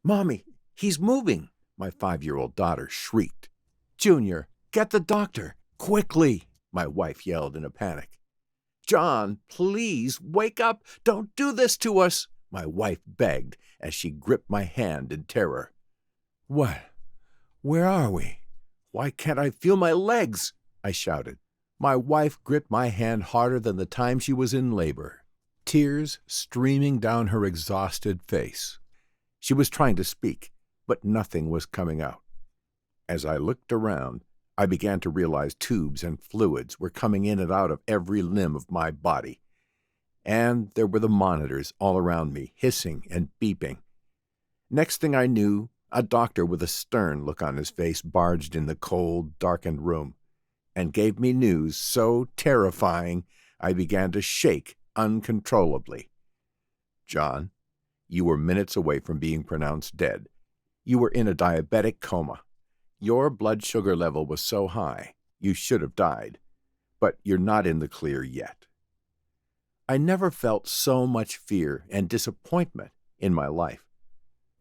Mommy, he's moving, my 5-year-old daughter shrieked. Junior, get the doctor, quickly, my wife yelled in a panic. John, please, wake up, don't do this to us, my wife begged as she gripped my hand in terror. What? Where are we? Why can't I feel my legs? I shouted. My wife gripped my hand harder than the time she was in labor, tears streaming down her exhausted face. She was trying to speak, but nothing was coming out. As I looked around, I began to realize tubes and fluids were coming in and out of every limb of my body. And there were the monitors all around me, hissing and beeping. Next thing I knew, a doctor with a stern look on his face barged in the cold, darkened room and gave me news so terrifying I began to shake uncontrollably. John, you were minutes away from being pronounced dead. You were in a diabetic coma. Your blood sugar level was so high, you should have died, but you're not in the clear yet. I never felt so much fear and disappointment in my life.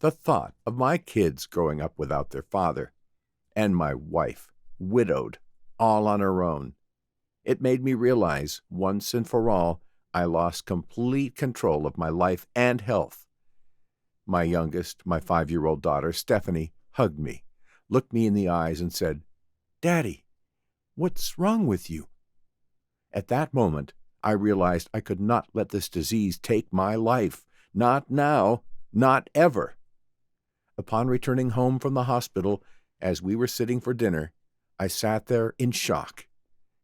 The thought of my kids growing up without their father, and my wife, widowed, all on her own. It made me realize, once and for all, I lost complete control of my life and health. My youngest, my 5-year-old daughter, Stephanie, hugged me, looked me in the eyes, and said, Daddy, what's wrong with you? At that moment, I realized I could not let this disease take my life. Not now, not ever. Upon returning home from the hospital, as we were sitting for dinner, I sat there in shock,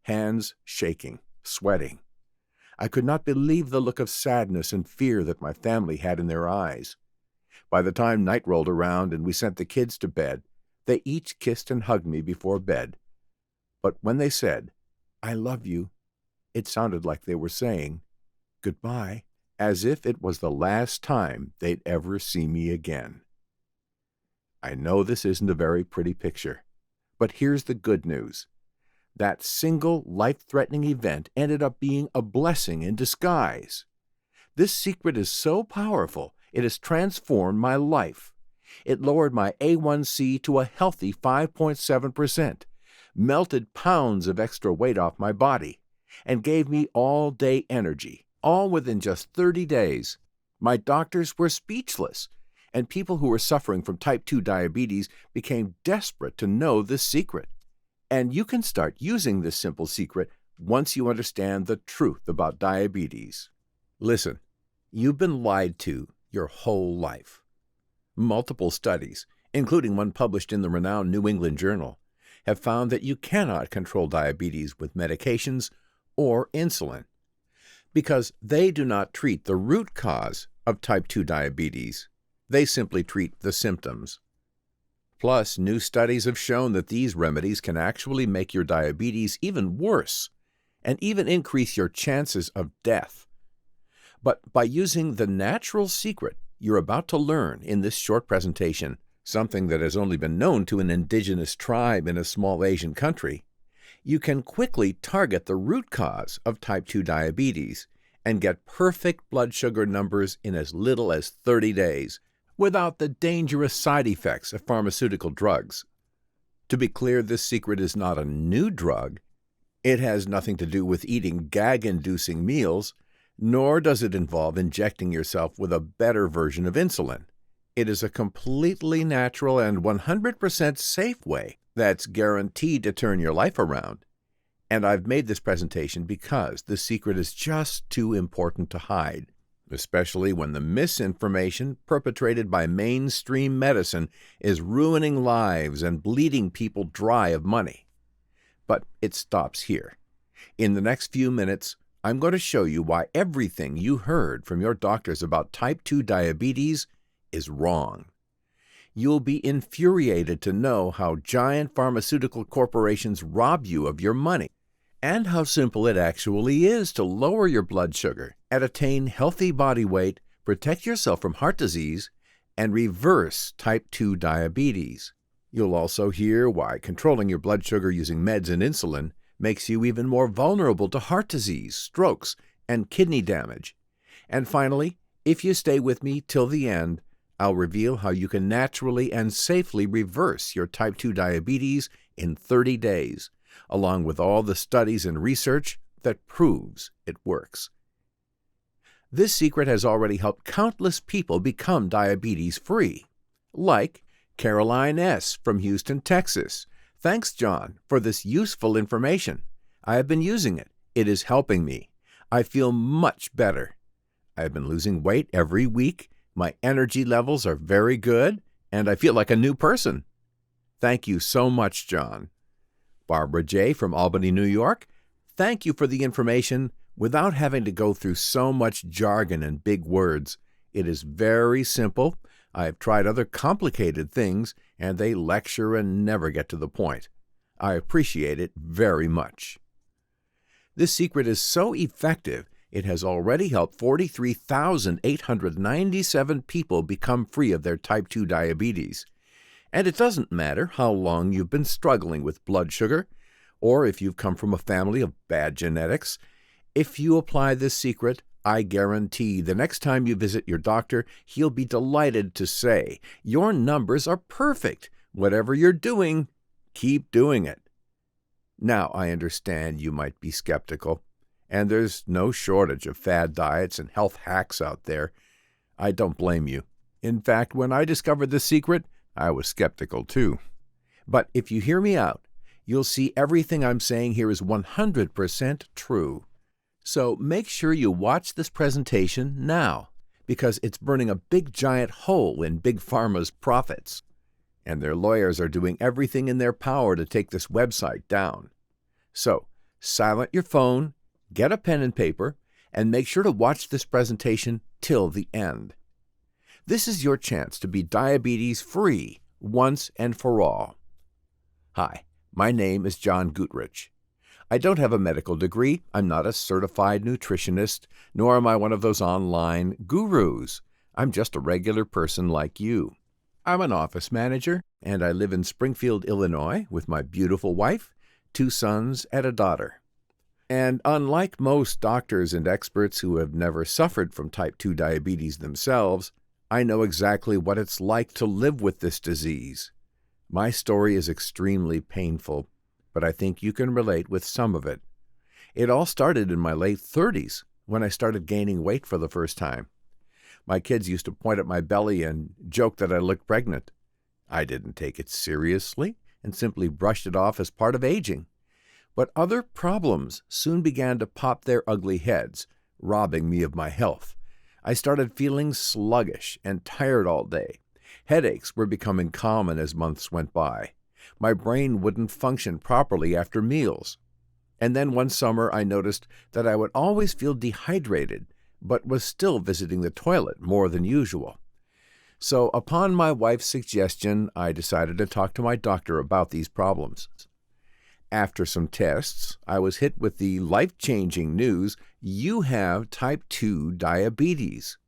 hands shaking, sweating. I could not believe the look of sadness and fear that my family had in their eyes. By the time night rolled around and we sent the kids to bed, they each kissed and hugged me before bed. But when they said, I love you, it sounded like they were saying goodbye, as if it was the last time they'd ever see me again. I know this isn't a very pretty picture, but here's the good news. That single life-threatening event ended up being a blessing in disguise. This secret is so powerful, it has transformed my life. It lowered my A1C to a healthy 5.7%, melted pounds of extra weight off my body, and gave me all-day energy, all within just 30 days. My doctors were speechless, and people who were suffering from type 2 diabetes became desperate to know this secret. And you can start using this simple secret once you understand the truth about diabetes. Listen, you've been lied to your whole life. Multiple studies, including one published in the renowned New England Journal, have found that you cannot control diabetes with medications or insulin because they do not treat the root cause of type 2 diabetes. They simply treat the symptoms. Plus, new studies have shown that these remedies can actually make your diabetes even worse and even increase your chances of death. But by using the natural secret you're about to learn in this short presentation, something that has only been known to an indigenous tribe in a small Asian country, you can quickly target the root cause of type 2 diabetes and get perfect blood sugar numbers in as little as 30 days, without the dangerous side effects of pharmaceutical drugs. To be clear, this secret is not a new drug. It has nothing to do with eating gag-inducing meals, nor does it involve injecting yourself with a better version of insulin. It is a completely natural and 100% safe way that's guaranteed to turn your life around. And I've made this presentation because the secret is just too important to hide, especially when the misinformation perpetrated by mainstream medicine is ruining lives and bleeding people dry of money. But it stops here. In the next few minutes, I'm going to show you why everything you heard from your doctors about type 2 diabetes is wrong. You'll be infuriated to know how giant pharmaceutical corporations rob you of your money, and how simple it actually is to lower your blood sugar and attain healthy body weight, protect yourself from heart disease, and reverse type 2 diabetes. You'll also hear why controlling your blood sugar using meds and insulin makes you even more vulnerable to heart disease, strokes, and kidney damage. And finally, if you stay with me till the end, I'll reveal how you can naturally and safely reverse your type 2 diabetes in 30 days, along with all the studies and research that proves it works. This secret has already helped countless people become diabetes-free, like Caroline S. from Houston, Texas. Thanks, John, for this useful information. I have been using it. It is helping me. I feel much better. I have been losing weight every week. My energy levels are very good, and I feel like a new person. Thank you so much, John. Barbara J. from Albany, New York. Thank you for the information without having to go through so much jargon and big words. It is very simple. I have tried other complicated things, and they lecture and never get to the point. I appreciate it very much. This secret is so effective, it has already helped 43,897 people become free of their type 2 diabetes. And it doesn't matter how long you've been struggling with blood sugar, or if you've come from a family of bad genetics. If you apply this secret, I guarantee the next time you visit your doctor, he'll be delighted to say, "Your numbers are perfect. Whatever you're doing, keep doing it." Now, I understand you might be skeptical, and there's no shortage of fad diets and health hacks out there. I don't blame you. In fact, when I discovered this secret, I was skeptical too. But if you hear me out, you'll see everything I'm saying here is 100% true. So make sure you watch this presentation now, because it's burning a big giant hole in Big Pharma's profits. And their lawyers are doing everything in their power to take this website down. So, silent your phone, get a pen and paper, and make sure to watch this presentation till the end. This is your chance to be diabetes-free once and for all. Hi, my name is John Gutrich. I don't have a medical degree, I'm not a certified nutritionist, nor am I one of those online gurus. I'm just a regular person like you. I'm an office manager, and I live in Springfield, Illinois, with my beautiful wife, 2 sons, and a daughter. And unlike most doctors and experts who have never suffered from type 2 diabetes themselves, I know exactly what it's like to live with this disease. My story is extremely painful, but I think you can relate with some of it. It all started in my late 30s, when I started gaining weight for the first time. My kids used to point at my belly and joke that I looked pregnant. I didn't take it seriously and simply brushed it off as part of aging. But other problems soon began to pop their ugly heads, robbing me of my health. I started feeling sluggish and tired all day. Headaches were becoming common as months went by. My brain wouldn't function properly after meals. And then one summer I noticed that I would always feel dehydrated, but was still visiting the toilet more than usual. So upon my wife's suggestion, I decided to talk to my doctor about these problems. After some tests, I was hit with the life-changing news, you have type 2 diabetes.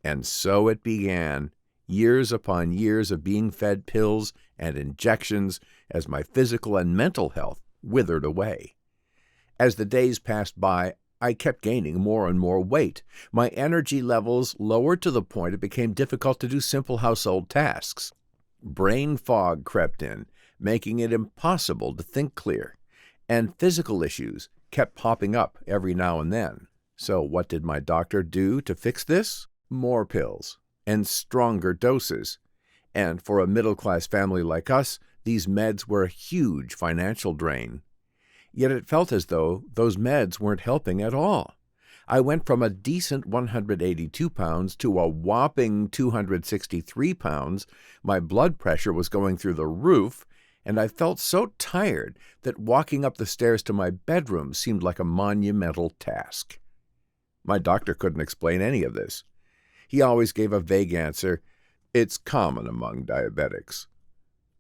And so it began, years upon years of being fed pills and injections as my physical and mental health withered away. As the days passed by, I kept gaining more and more weight. My energy levels lowered to the point it became difficult to do simple household tasks. Brain fog crept in, making it impossible to think clear, and physical issues kept popping up every now and then. So what did my doctor do to fix this? More pills and stronger doses. And for a middle-class family like us, these meds were a huge financial drain. Yet it felt as though those meds weren't helping at all. I went from a decent 182 pounds to a whopping 263 pounds. My blood pressure was going through the roof, and I felt so tired that walking up the stairs to my bedroom seemed like a monumental task. My doctor couldn't explain any of this. He always gave a vague answer, "It's common among diabetics."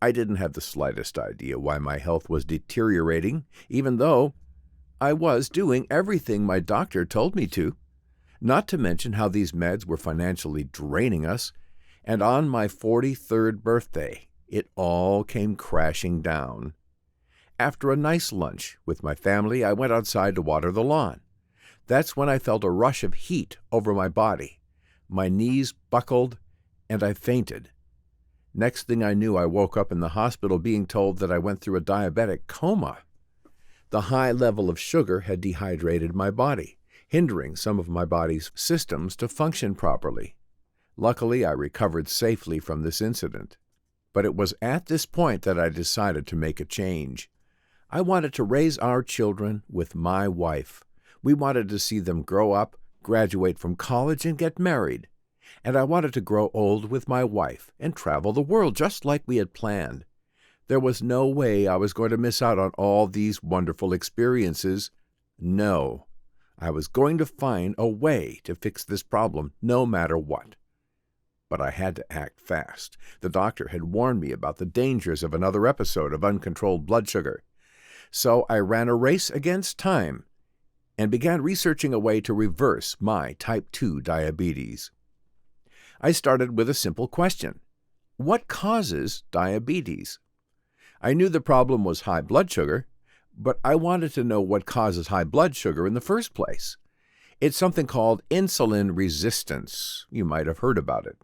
I didn't have the slightest idea why my health was deteriorating, even though I was doing everything my doctor told me to, not to mention how these meds were financially draining us, and on my 43rd birthday, it all came crashing down. After a nice lunch with my family, I went outside to water the lawn. That's when I felt a rush of heat over my body. My knees buckled, and I fainted. Next thing I knew, I woke up in the hospital being told that I went through a diabetic coma. The high level of sugar had dehydrated my body, hindering some of my body's systems to function properly. Luckily, I recovered safely from this incident. But it was at this point that I decided to make a change. I wanted to raise our children with my wife. We wanted to see them grow up, graduate from college, and get married. And I wanted to grow old with my wife and travel the world just like we had planned. There was no way I was going to miss out on all these wonderful experiences. No, I was going to find a way to fix this problem no matter what. But I had to act fast. The doctor had warned me about the dangers of another episode of uncontrolled blood sugar. So I ran a race against time and began researching a way to reverse my type 2 diabetes. I started with a simple question. What causes diabetes? I knew the problem was high blood sugar, but I wanted to know what causes high blood sugar in the first place. It's something called insulin resistance. You might have heard about it.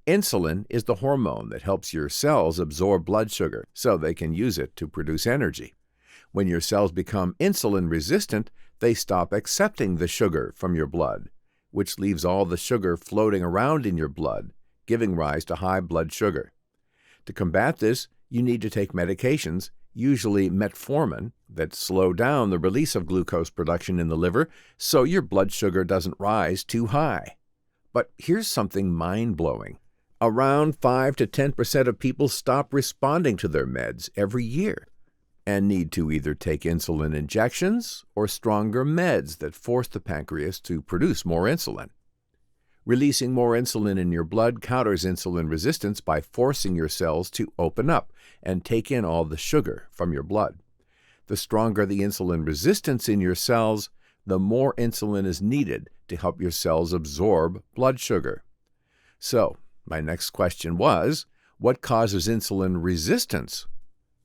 Insulin is the hormone that helps your cells absorb blood sugar so they can use it to produce energy. When your cells become insulin resistant, they stop accepting the sugar from your blood, which leaves all the sugar floating around in your blood, giving rise to high blood sugar. To combat this, you need to take medications, usually metformin, that slow down the release of glucose production in the liver so your blood sugar doesn't rise too high. But here's something mind-blowing. Around 5 to 10% of people stop responding to their meds every year and need to either take insulin injections or stronger meds that force the pancreas to produce more insulin. Releasing more insulin in your blood counters insulin resistance by forcing your cells to open up and take in all the sugar from your blood. The stronger the insulin resistance in your cells, the more insulin is needed to help your cells absorb blood sugar. So, my next question was, what causes insulin resistance?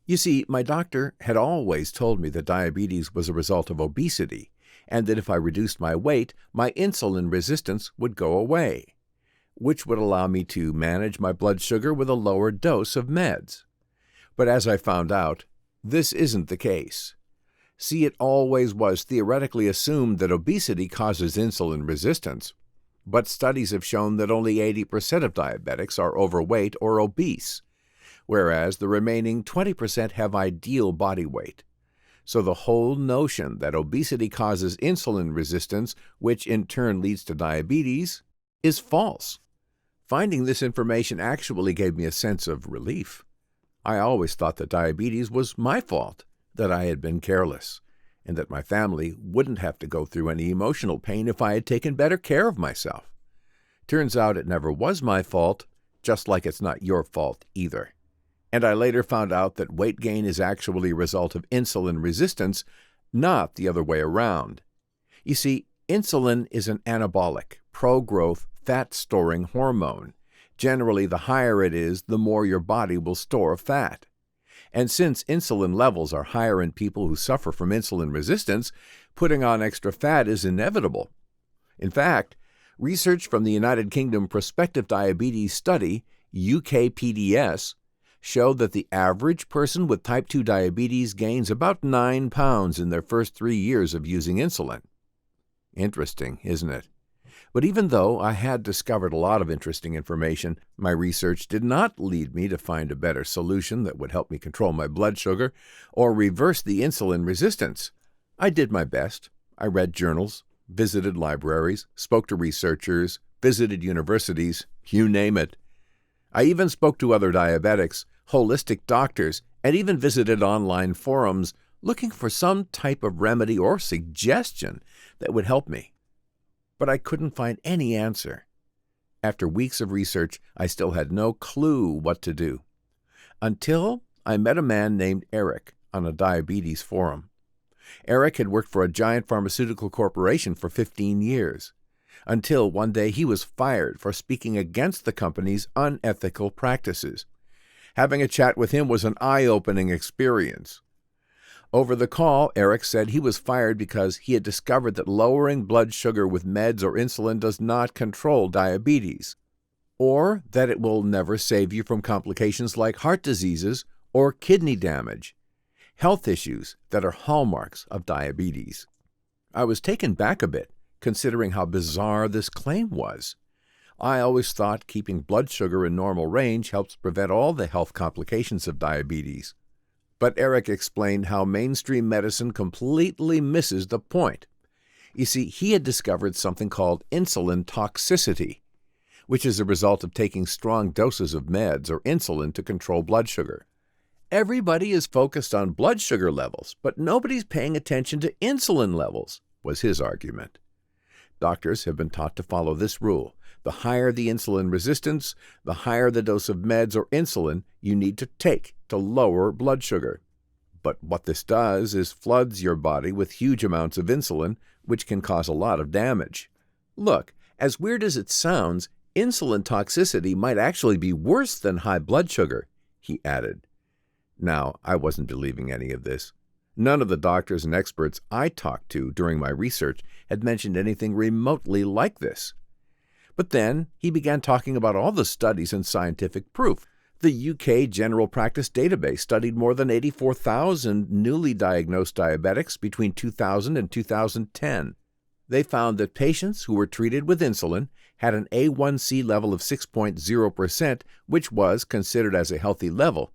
You see, my doctor had always told me that diabetes was a result of obesity, and that if I reduced my weight, my insulin resistance would go away, which would allow me to manage my blood sugar with a lower dose of meds. But as I found out, this isn't the case. See, it always was theoretically assumed that obesity causes insulin resistance, but studies have shown that only 80% of diabetics are overweight or obese, whereas the remaining 20% have ideal body weight. So the whole notion that obesity causes insulin resistance, which in turn leads to diabetes, is false. Finding this information actually gave me a sense of relief. I always thought that diabetes was my fault, that I had been careless, and that my family wouldn't have to go through any emotional pain if I had taken better care of myself. Turns out it never was my fault, just like it's not your fault either. And I later found out that weight gain is actually a result of insulin resistance, not the other way around. You see, insulin is an anabolic, pro-growth, fat-storing hormone. Generally, the higher it is, the more your body will store fat. And since insulin levels are higher in people who suffer from insulin resistance, putting on extra fat is inevitable. In fact, research from the United Kingdom Prospective Diabetes Study, UKPDS, showed that the average person with type 2 diabetes gains about 9 pounds in their first 3 years of using insulin. Interesting, isn't it? But even though I had discovered a lot of interesting information, my research did not lead me to find a better solution that would help me control my blood sugar or reverse the insulin resistance. I did my best. I read journals, visited libraries, spoke to researchers, visited universities, you name it. I even spoke to other diabetics, holistic doctors, and even visited online forums looking for some type of remedy or suggestion that would help me. But I couldn't find any answer. After weeks of research, I still had no clue what to do. Until I met a man named Eric on a diabetes forum. Eric had worked for a giant pharmaceutical corporation for 15 years, until one day he was fired for speaking against the company's unethical practices. Having a chat with him was an eye-opening experience. Over the call, Eric said he was fired because he had discovered that lowering blood sugar with meds or insulin does not control diabetes. or that it will never save you from complications like heart diseases or kidney damage, health issues that are hallmarks of diabetes. I was taken back a bit, considering how bizarre this claim was. I always thought keeping blood sugar in normal range helps prevent all the health complications of diabetes. But Eric explained how mainstream medicine completely misses the point. You see, he had discovered something called insulin toxicity, which is a result of taking strong doses of meds or insulin to control blood sugar. Everybody is focused on blood sugar levels, but nobody's paying attention to insulin levels, was his argument. Doctors have been taught to follow this rule. The higher the insulin resistance, the higher the dose of meds or insulin you need to take to lower blood sugar. But what this does is floods your body with huge amounts of insulin, which can cause a lot of damage. Look, as weird as it sounds, insulin toxicity might actually be worse than high blood sugar, he added. Now, I wasn't believing any of this. None of the doctors and experts I talked to during my research had mentioned anything remotely like this. But then he began talking about all the studies and scientific proof. The UK General Practice Database studied more than 84,000 newly diagnosed diabetics between 2000 and 2010. They found that patients who were treated with insulin had an A1C level of 6.0%, which was considered as a healthy level,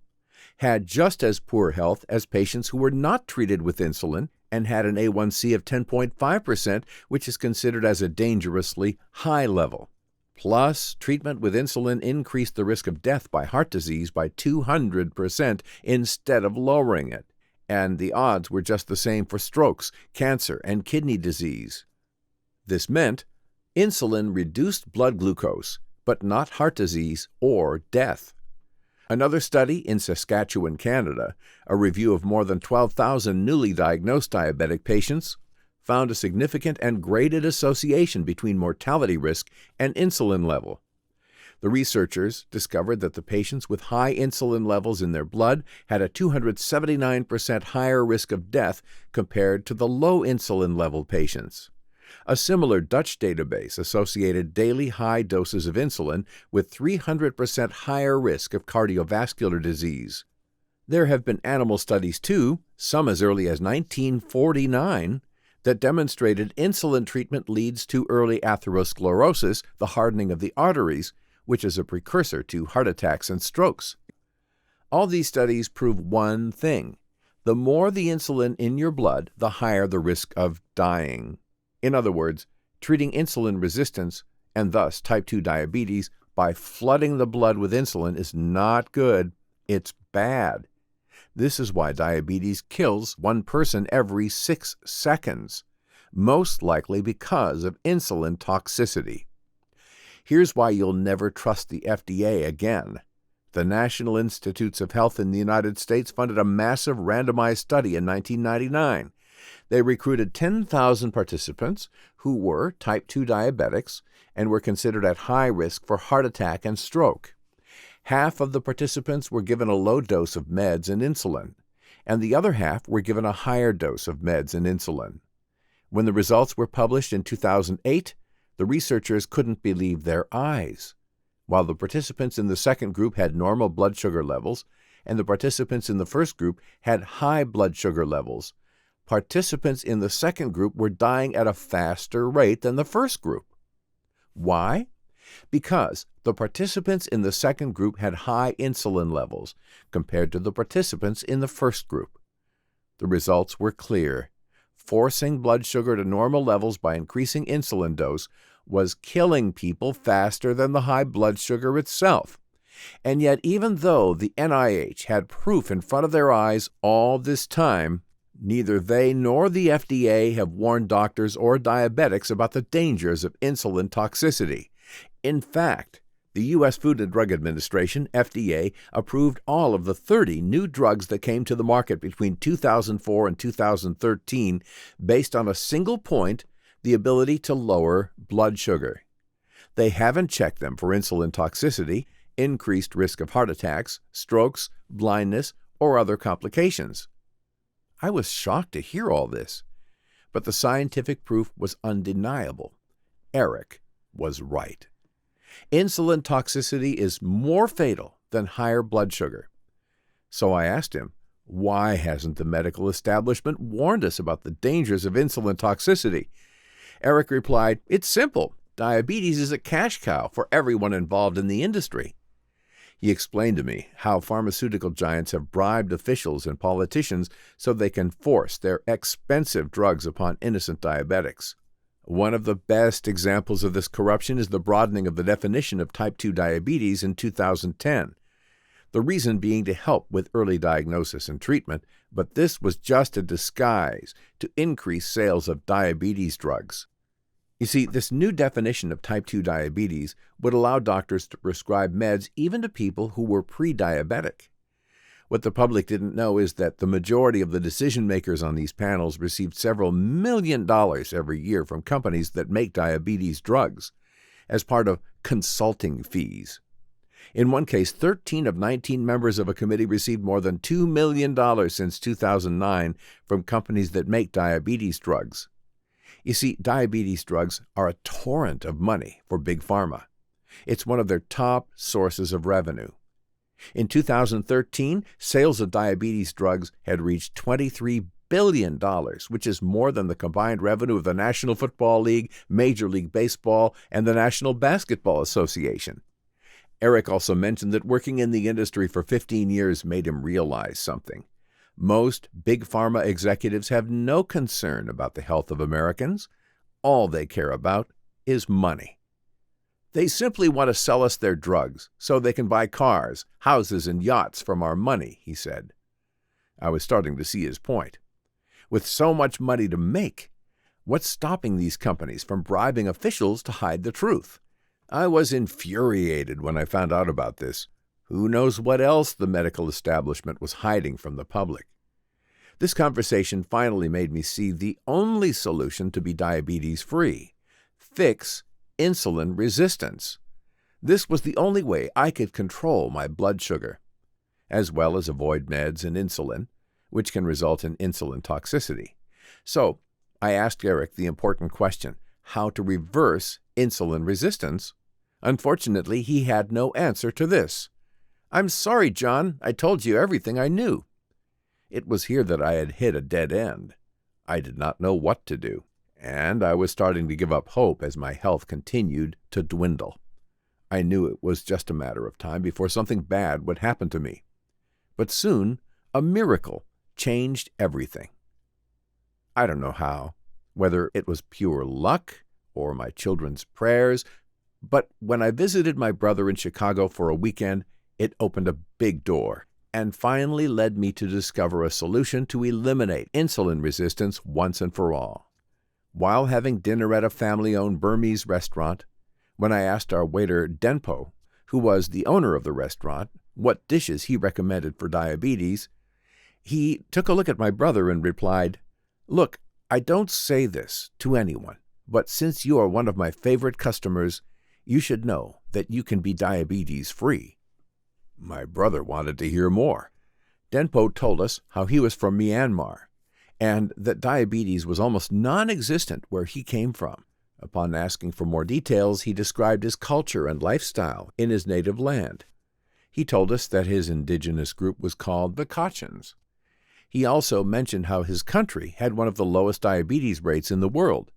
had just as poor health as patients who were not treated with insulin and had an A1C of 10.5%, which is considered as a dangerously high level. Plus, treatment with insulin increased the risk of death by heart disease by 200% instead of lowering it. And the odds were just the same for strokes, cancer, and kidney disease. This meant insulin reduced blood glucose, but not heart disease or death. Another study in Saskatchewan, Canada, a review of more than 12,000 newly diagnosed diabetic patients, found a significant and graded association between mortality risk and insulin level. The researchers discovered that the patients with high insulin levels in their blood had a 279% higher risk of death compared to the low insulin level patients. A similar Dutch database associated daily high doses of insulin with 300% higher risk of cardiovascular disease. There have been animal studies too, some as early as 1949, that demonstrated insulin treatment leads to early atherosclerosis, the hardening of the arteries, which is a precursor to heart attacks and strokes. All these studies prove one thing: the more the insulin in your blood, the higher the risk of dying. In other words, treating insulin resistance, and thus type 2 diabetes, by flooding the blood with insulin is not good. It's bad. This is why diabetes kills one person every 6 seconds, most likely because of insulin toxicity. Here's why you'll never trust the FDA again. The National Institutes of Health in the United States funded a massive randomized study in 1999. They recruited 10,000 participants who were type 2 diabetics and were considered at high risk for heart attack and stroke. Half of the participants were given a low dose of meds and insulin, and the other half were given a higher dose of meds and insulin. When the results were published in 2008, the researchers couldn't believe their eyes. While the participants in the second group had normal blood sugar levels, and the participants in the first group had high blood sugar levels, participants in the second group were dying at a faster rate than the first group. Why? Because the participants in the second group had high insulin levels compared to the participants in the first group. The results were clear. Forcing blood sugar to normal levels by increasing insulin dose was killing people faster than the high blood sugar itself. And yet, even though the NIH had proof in front of their eyes all this time, neither they nor the FDA have warned doctors or diabetics about the dangers of insulin toxicity. In fact, the U.S. Food and Drug Administration, FDA, approved all of the 30 new drugs that came to the market between 2004 and 2013 based on a single point: the ability to lower blood sugar. They haven't checked them for insulin toxicity, increased risk of heart attacks, strokes, blindness, or other complications. I was shocked to hear all this, but the scientific proof was undeniable. Eric was right. Insulin toxicity is more fatal than higher blood sugar. So I asked him, why hasn't the medical establishment warned us about the dangers of insulin toxicity? Eric replied, it's simple. Diabetes is a cash cow for everyone involved in the industry. He explained to me how pharmaceutical giants have bribed officials and politicians so they can force their expensive drugs upon innocent diabetics. One of the best examples of this corruption is the broadening of the definition of type 2 diabetes in 2010. The reason being to help with early diagnosis and treatment, but this was just a disguise to increase sales of diabetes drugs. You see, this new definition of type 2 diabetes would allow doctors to prescribe meds even to people who were pre-diabetic. What the public didn't know is that the majority of the decision-makers on these panels received several $1 million every year from companies that make diabetes drugs as part of consulting fees. In one case, 13 of 19 members of a committee received more than $2 million since 2009 from companies that make diabetes drugs. You see, diabetes drugs are a torrent of money for Big Pharma. It's one of their top sources of revenue. In 2013, sales of diabetes drugs had reached $23 billion, which is more than the combined revenue of the National Football League, Major League Baseball, and the National Basketball Association. Eric also mentioned that working in the industry for 15 years made him realize something. Most Big Pharma executives have no concern about the health of Americans. All they care about is money. They simply want to sell us their drugs so they can buy cars, houses, and yachts from our money, he said. I was starting to see his point. With so much money to make, what's stopping these companies from bribing officials to hide the truth? I was infuriated when I found out about this. Who knows what else the medical establishment was hiding from the public? This conversation finally made me see the only solution to be diabetes-free: fix insulin resistance. This was the only way I could control my blood sugar, as well as avoid meds and insulin, which can result in insulin toxicity. So I asked Eric the important question: how to reverse insulin resistance? Unfortunately, he had no answer to this. I'm sorry, John, I told you everything I knew. It was here that I had hit a dead end. I did not know what to do, and I was starting to give up hope as my health continued to dwindle. I knew it was just a matter of time before something bad would happen to me. But soon, a miracle changed everything. I don't know how, whether it was pure luck or my children's prayers, but when I visited my brother in Chicago for a weekend, it opened a big door and finally led me to discover a solution to eliminate insulin resistance once and for all. While having dinner at a family-owned Burmese restaurant, when I asked our waiter Denpo, who was the owner of the restaurant, what dishes he recommended for diabetes, he took a look at my brother and replied, "Look, I don't say this to anyone, but since you are one of my favorite customers, you should know that you can be diabetes-free." My brother wanted to hear more. Denpo told us how he was from Myanmar, and that diabetes was almost non-existent where he came from. Upon asking for more details, he described his culture and lifestyle in his native land. He told us that his indigenous group was called the Kachins. He also mentioned how his country had one of the lowest diabetes rates in the world,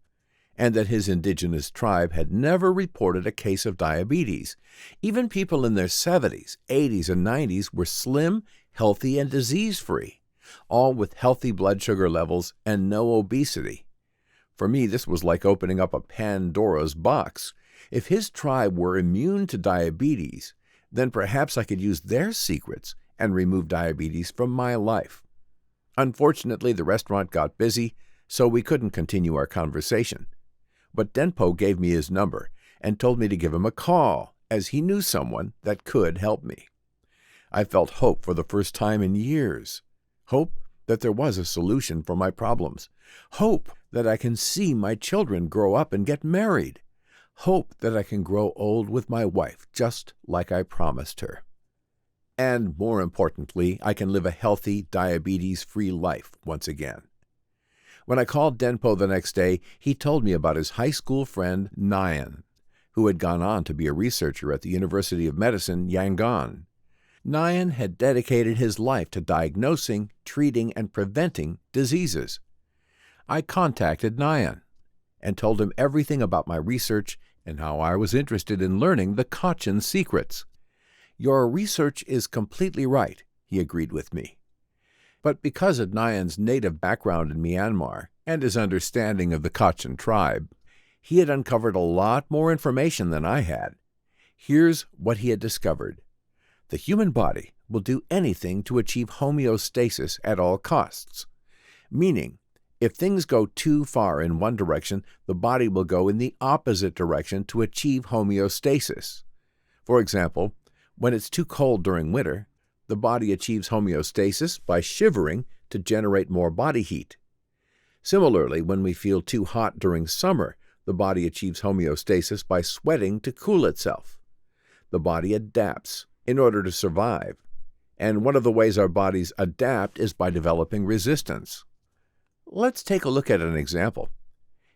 and that his indigenous tribe had never reported a case of diabetes. Even people in their 70s, 80s, and 90s were slim, healthy, and disease-free, all with healthy blood sugar levels and no obesity. For me, this was like opening up a Pandora's box. If his tribe were immune to diabetes, then perhaps I could use their secrets and remove diabetes from my life. Unfortunately, the restaurant got busy, so we couldn't continue our conversation. But Denpo gave me his number and told me to give him a call, as he knew someone that could help me. I felt hope for the first time in years. Hope that there was a solution for my problems. Hope that I can see my children grow up and get married. Hope that I can grow old with my wife, just like I promised her. And more importantly, I can live a healthy, diabetes-free life once again. When I called Denpo the next day, he told me about his high school friend, Nyan. who had gone on to be a researcher at the University of Medicine, Yangon. Nyan had dedicated his life to diagnosing, treating, and preventing diseases. I contacted Nyan and told him everything about my research and how I was interested in learning the Kachin secrets. "Your research is completely right," he agreed with me. But because of Nyan's native background in Myanmar and his understanding of the Kachin tribe, he had uncovered a lot more information than I had. Here's what he had discovered. The human body will do anything to achieve homeostasis at all costs, meaning if things go too far in one direction, the body will go in the opposite direction to achieve homeostasis. For example, when it's too cold during winter, the body achieves homeostasis by shivering to generate more body heat. Similarly, when we feel too hot during summer, the body achieves homeostasis by sweating to cool itself. The body adapts in order to survive, and one of the ways our bodies adapt is by developing resistance. Let's take a look at an example.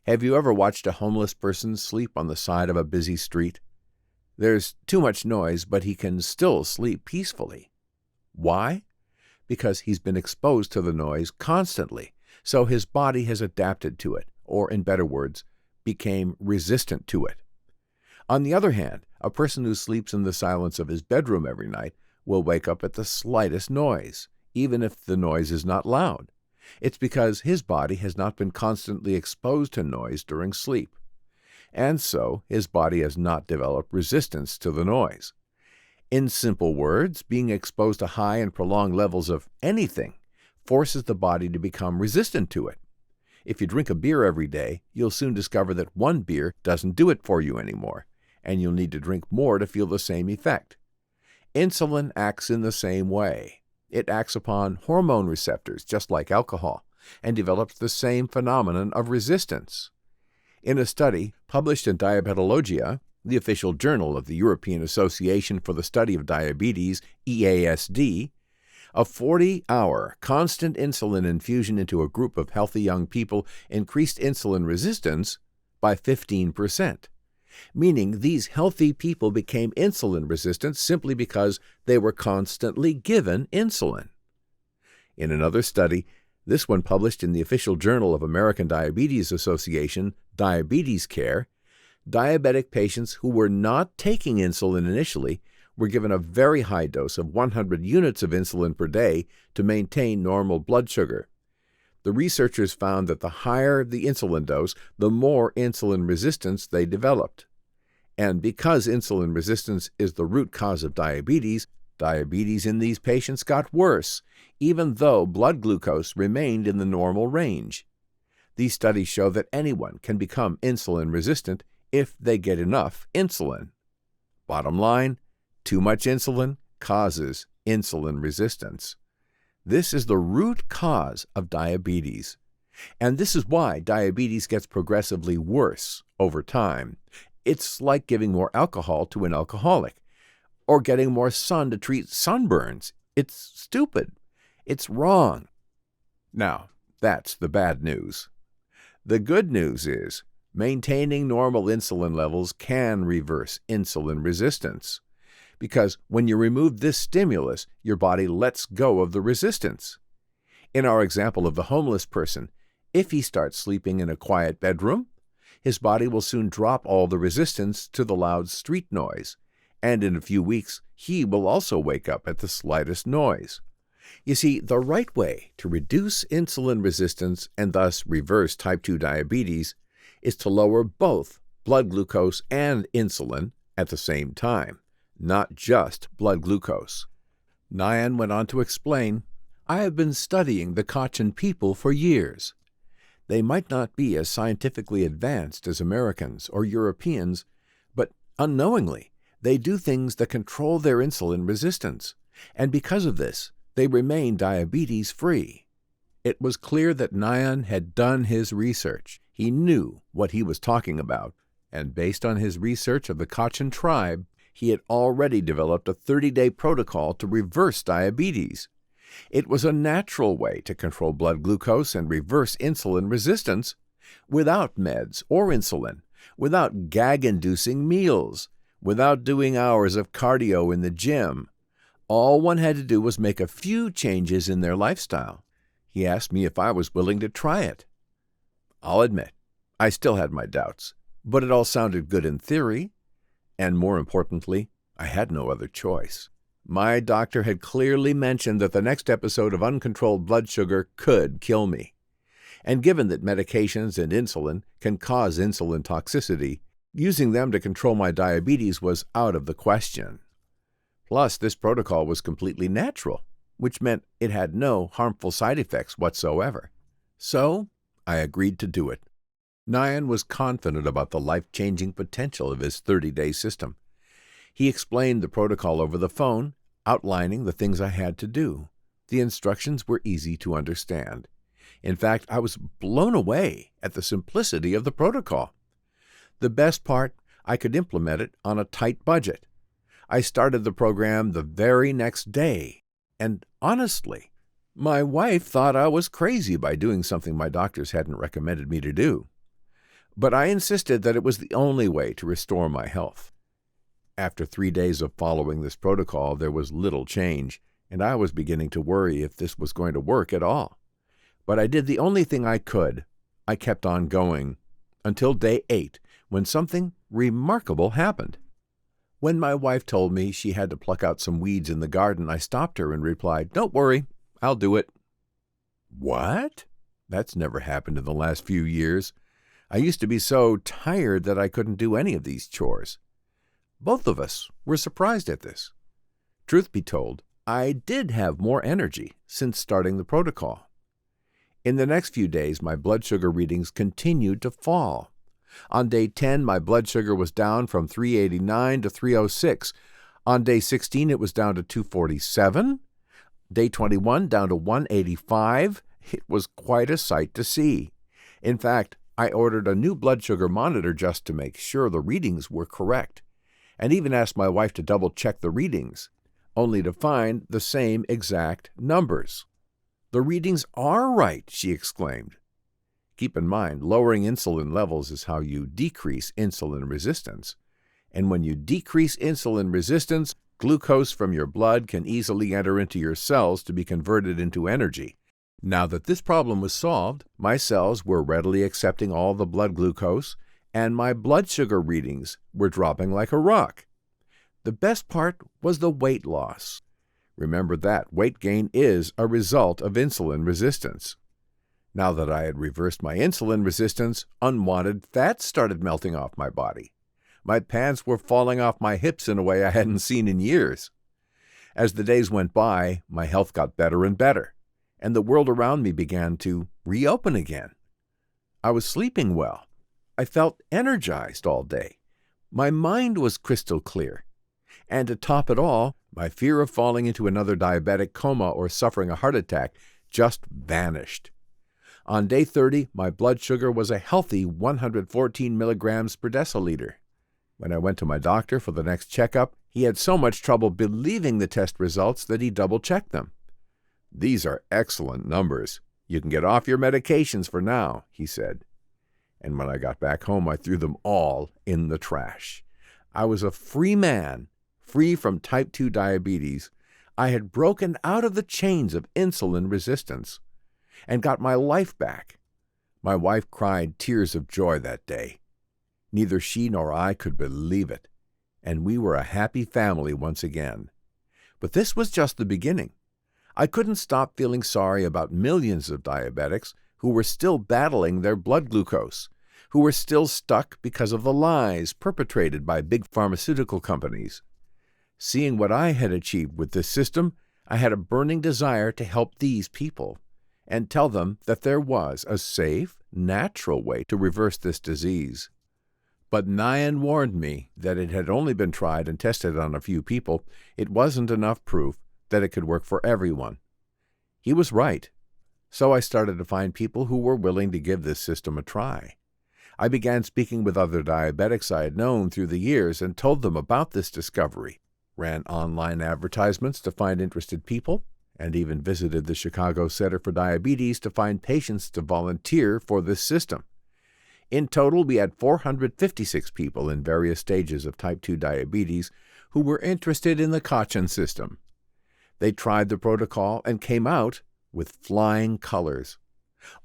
Have you ever watched a homeless person sleep on the side of a busy street? There's too much noise, but he can still sleep peacefully. Why? Because he's been exposed to the noise constantly, so his body has adapted to it, or in better words, became resistant to it. On the other hand, a person who sleeps in the silence of his bedroom every night will wake up at the slightest noise, even if the noise is not loud. It's because his body has not been constantly exposed to noise during sleep, and so his body has not developed resistance to the noise. In simple words, being exposed to high and prolonged levels of anything forces the body to become resistant to it. If you drink a beer every day, you'll soon discover that one beer doesn't do it for you anymore, and you'll need to drink more to feel the same effect. Insulin acts in the same way. It acts upon hormone receptors, just like alcohol, and develops the same phenomenon of resistance. In a study published in Diabetologia, the official journal of the European Association for the Study of Diabetes, EASD, a 40-hour constant insulin infusion into a group of healthy young people increased insulin resistance by 15%, meaning these healthy people became insulin resistant simply because they were constantly given insulin. In another study, this one published in the official journal of American Diabetes Association, Diabetes Care, diabetic patients who were not taking insulin initially were given a very high dose of 100 units of insulin per day to maintain normal blood sugar. The researchers found that the higher the insulin dose, the more insulin resistance they developed. And because insulin resistance is the root cause of diabetes, diabetes in these patients got worse, even though blood glucose remained in the normal range. These studies show that anyone can become insulin resistant if they get enough insulin. Bottom line, too much insulin causes insulin resistance. This is the root cause of diabetes. And this is why diabetes gets progressively worse over time. It's like giving more alcohol to an alcoholic, or getting more sun to treat sunburns. It's stupid. It's wrong. Now, that's the bad news. The good news is maintaining normal insulin levels can reverse insulin resistance, because when you remove this stimulus, your body lets go of the resistance. In our example of the homeless person, if he starts sleeping in a quiet bedroom, his body will soon drop all the resistance to the loud street noise, and in a few weeks he will also wake up at the slightest noise. You see, the right way to reduce insulin resistance and thus reverse type 2 diabetes is to lower both blood glucose and insulin at the same time, not just blood glucose. Nyan went on to explain, "I have been studying the Kachin people for years. They might not be as scientifically advanced as Americans or Europeans, but unknowingly, they do things that control their insulin resistance, and because of this, they remain diabetes-free." It was clear that Nyan had done his research. He knew what he was talking about, and based on his research of the Kachin tribe, he had already developed a 30-day protocol to reverse diabetes. It was a natural way to control blood glucose and reverse insulin resistance without meds or insulin, without gag-inducing meals, without doing hours of cardio in the gym. All one had to do was make a few changes in their lifestyle. He asked me if I was willing to try it. I'll admit, I still had my doubts, but it all sounded good in theory, and more importantly, I had no other choice. My doctor had clearly mentioned that the next episode of uncontrolled blood sugar could kill me. And given that medications and insulin can cause insulin toxicity, using them to control my diabetes was out of the question. Plus, this protocol was completely natural, which meant it had no harmful side effects whatsoever. So, I agreed to do it. Nyan was confident about the life-changing potential of his 30-day system. He explained the protocol over the phone, outlining the things I had to do. The instructions were easy to understand. In fact, I was blown away at the simplicity of the protocol. The best part, I could implement it on a tight budget. I started the program the very next day, and honestly, my wife thought I was crazy by doing something my doctors hadn't recommended me to do. But I insisted that it was the only way to restore my health. After 3 days of following this protocol, there was little change, and I was beginning to worry if this was going to work at all. But I did the only thing I could. I kept on going until day 8, when something remarkable happened. When my wife told me she had to pluck out some weeds in the garden, I stopped her and replied, "Don't worry, I'll do it." What? That's never happened in the last few years. I used to be so tired that I couldn't do any of these chores. Both of us were surprised at this. Truth be told, I did have more energy since starting the protocol. In the next few days, my blood sugar readings continued to fall. On day 10, my blood sugar was down from 389 to 306. On day 16, it was down to 247. Day 21, down to 185. It was quite a sight to see. In fact, I ordered a new blood sugar monitor just to make sure the readings were correct, and even asked my wife to double-check the readings, only to find the same exact numbers. "The readings are right," she exclaimed. Keep in mind, lowering insulin levels is how you decrease insulin resistance. And when you decrease insulin resistance, glucose from your blood can easily enter into your cells to be converted into energy. Now that this problem was solved, my cells were readily accepting all the blood glucose, and my blood sugar readings were dropping like a rock. The best part was the weight loss. Remember that weight gain is a result of insulin resistance. Now that I had reversed my insulin resistance, unwanted fat started melting off my body. My pants were falling off my hips in a way I hadn't seen in years. As the days went by, my health got better and better, and the world around me began to reopen again. I was sleeping well. I felt energized all day. My mind was crystal clear. And to top it all, my fear of falling into another diabetic coma or suffering a heart attack just vanished. On day 30, my blood sugar was a healthy 114 milligrams per deciliter. When I went to my doctor for the next checkup, he had so much trouble believing the test results that he double-checked them. "These are excellent numbers. You can get off your medications for now," he said. And when I got back home, I threw them all in the trash. I was a free man, free from type 2 diabetes. I had broken out of the chains of insulin resistance and got my life back. My wife cried tears of joy that day. Neither she nor I could believe it, and we were a happy family once again. But this was just the beginning. I couldn't stop feeling sorry about millions of diabetics who were still battling their blood glucose, who were still stuck because of the lies perpetrated by big pharmaceutical companies. Seeing what I had achieved with this system, I had a burning desire to help these people and tell them that there was a safe, natural way to reverse this disease. But Nyan warned me that it had only been tried and tested on a few people. It wasn't enough proof that it could work for everyone. He was right. So I started to find people who were willing to give this system a try. I began speaking with other diabetics I had known through the years and told them about this discovery, ran online advertisements to find interested people, and even visited the Chicago Center for Diabetes to find patients to volunteer for this system. In total, we had 456 people in various stages of type 2 diabetes who were interested in the Cochin system. They tried the protocol and came out with flying colors.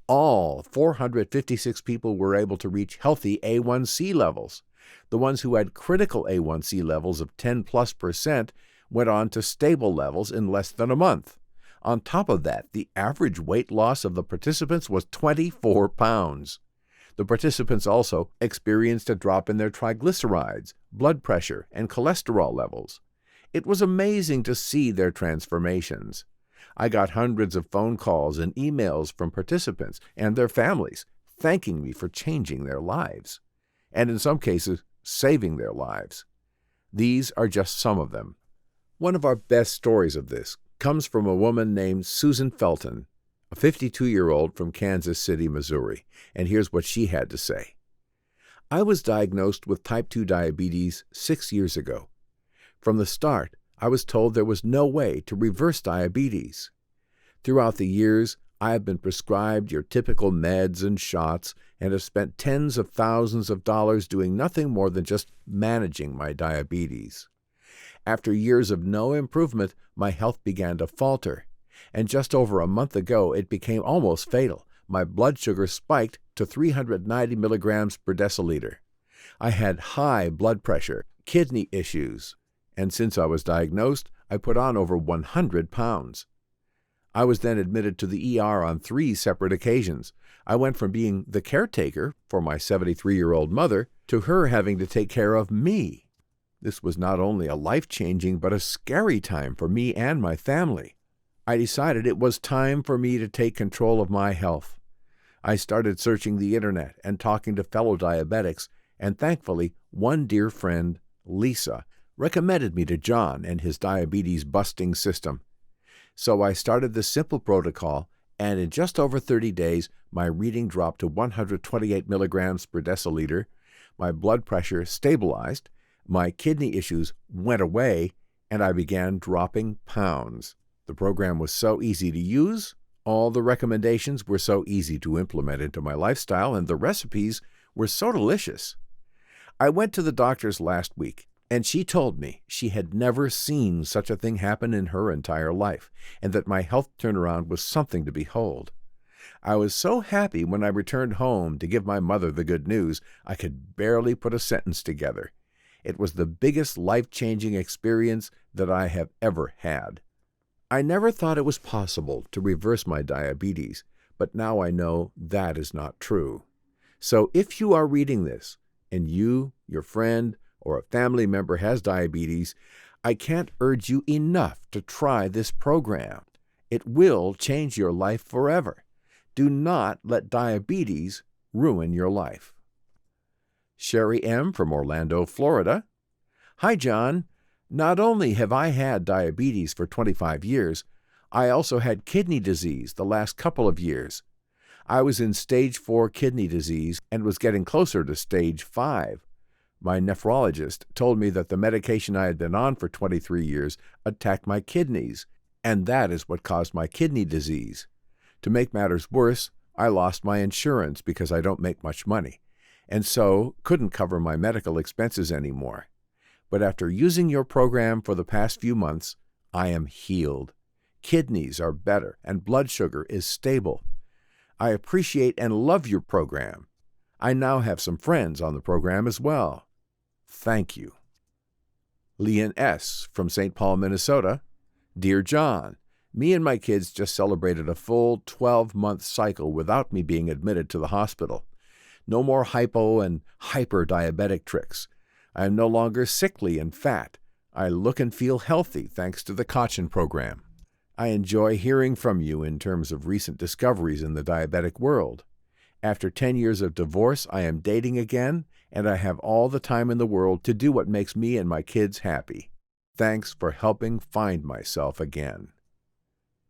All 456 people were able to reach healthy A1C levels. The ones who had critical A1C levels of 10+% went on to stable levels in less than a month. On top of that, the average weight loss of the participants was 24 pounds. The participants also experienced a drop in their triglycerides, blood pressure, and cholesterol levels. It was amazing to see their transformations. I got hundreds of phone calls and emails from participants and their families thanking me for changing their lives, and in some cases, saving their lives. These are just some of them. One of our best stories of this comes from a woman named Susan Felton, a 52-year-old from Kansas City, Missouri, and here's what she had to say. I was diagnosed with type 2 diabetes 6 years ago. From the start, I was told there was no way to reverse diabetes. Throughout the years, I have been prescribed your typical meds and shots and have spent tens of thousands of dollars doing nothing more than just managing my diabetes. After years of no improvement, my health began to falter, and just over a month ago it became almost fatal. My blood sugar spiked to 390 milligrams per deciliter. I had high blood pressure, kidney issues, and since I was diagnosed, I put on over 100 pounds. I was then admitted to the ER on 3 separate occasions. I went from being the caretaker for my 73-year-old mother to her having to take care of me. This was not only a life-changing but a scary time for me and my family. I decided it was time for me to take control of my health. I started searching the internet and talking to fellow diabetics, and thankfully, one dear friend, Lisa, recommended me to John and his diabetes-busting system. So I started the simple protocol, and in just over 30 days, my reading dropped to 128 milligrams per deciliter, my blood pressure stabilized, my kidney issues went away, and I began dropping pounds. The program was so easy to use, all the recommendations were so easy to implement into my lifestyle, and the recipes were so delicious. I went to the doctor's last week, and she told me she had never seen such a thing happen in her entire life, and that my health turnaround was something to behold. I was so happy when I returned home to give my mother the good news, I could barely put a sentence together. It was the biggest life-changing experience that I have ever had. I never thought it was possible to reverse my diabetes, but now I know that is not true. So if you are reading this, and you, your friend, or a family member has diabetes, I can't urge you enough to try this program. It will change your life forever. Do not let diabetes ruin your life. Sherry M. from Orlando, Florida. Hi, John. Not only have I had diabetes for 25 years, I also had kidney disease the last couple of years. I was in stage 4 kidney disease and was getting closer to stage 5. My nephrologist told me that the medication I had been on for 23 years attacked my kidneys, and that is what caused my kidney disease. To make matters worse, I lost my insurance because I don't make much money, and so couldn't cover my medical expenses anymore. But after using your program for the past few months, I am healed. Kidneys are better, and blood sugar is stable. I appreciate and love your program. I now have some friends on the program as well. Thank you. Leanne S. from St. Paul, Minnesota. Dear John, me and my kids just celebrated a full 12-month cycle without me being admitted to the hospital. No more hypo and hyper-diabetic tricks. I am no longer sickly and fat. I look and feel healthy thanks to the Cochin program. I enjoy hearing from you in terms of recent discoveries in the diabetic world. After 10 years of divorce, I am dating again, and I have all the time in the world to do what makes me and my kids happy. Thanks for helping find myself again.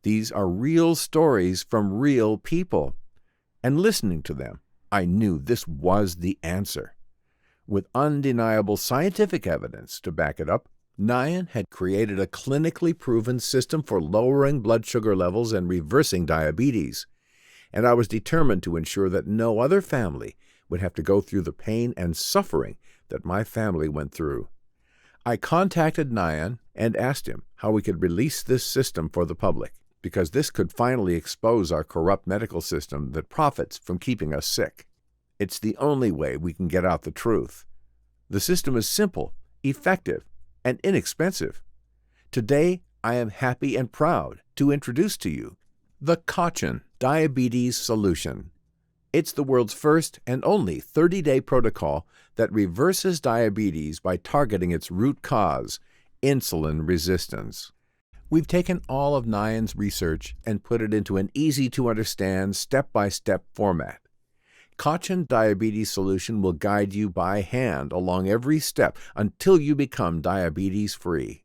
These are real stories from real people, and listening to them, I knew this was the answer. With undeniable scientific evidence to back it up, Nyan had created a clinically proven system for lowering blood sugar levels and reversing diabetes, and I was determined to ensure that no other family would have to go through the pain and suffering that my family went through. I contacted Nyan and asked him how we could release this system for the public, because this could finally expose our corrupt medical system that profits from keeping us sick. It's the only way we can get out the truth. The system is simple, effective, and inexpensive. Today, I am happy and proud to introduce to you the Kachin Diabetes Solution. It's the world's first and only 30-day protocol that reverses diabetes by targeting its root cause, insulin resistance. We've taken all of Nyan's research and put it into an easy-to-understand, step-by-step format. Kachin Diabetes Solution will guide you by hand along every step until you become diabetes-free.